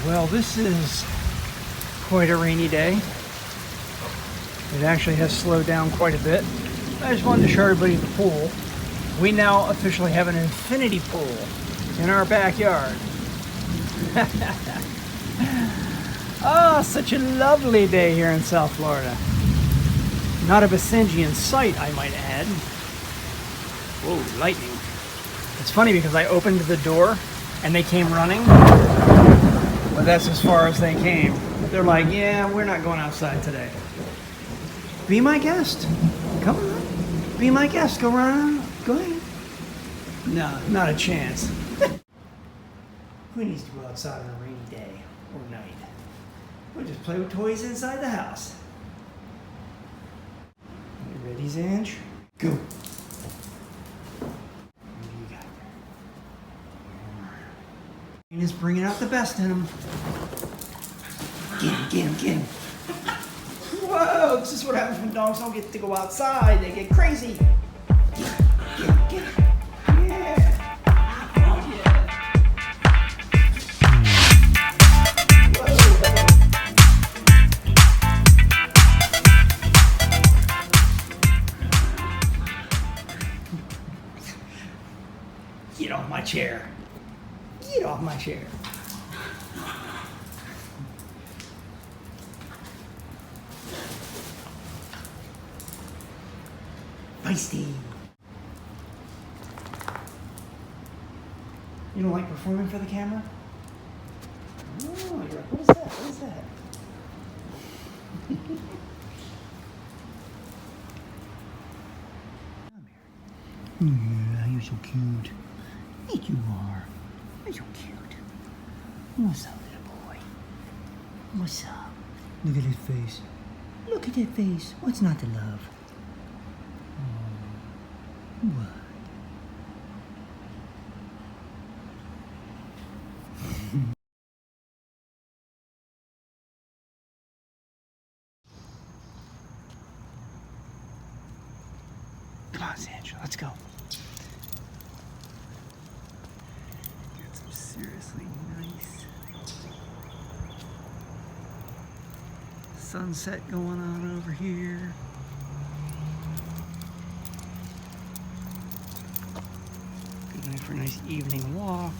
Well, this is quite a rainy day. It actually has slowed down quite a bit. I just wanted to show everybody the pool. We now officially have an infinity pool in our backyard. Oh, such a lovely day here in South Florida. Not a Basenji in sight, I might add. Whoa, lightning. It's funny because I opened the door and they came running. But that's as far as they came. They're like, yeah, we're not going outside today. Be my guest. Come on. Be my guest. Go run. Go ahead. No, not a chance. Who needs to go outside on a rainy day or night? We'll just play with toys inside the house. You ready, Zanj? Go. What do you got? And it's bringing out the best in him. Get him. Whoa, this is what happens when dogs don't get to go outside. They get crazy. Get him. Yeah. Oh, yeah. Get off my chair. Get off my chair. Feisty. You don't like performing for the camera? Oh, you're like, what is that? What is that? Come here. Yeah, you're so cute. Yes, you are. You're so cute. What's up, little boy? What's up? Look at his face. Look at that face. What's not to love? What? Come on, Sandra, let's go. Get some seriously nice sunset going on over here. Good night for a nice evening walk.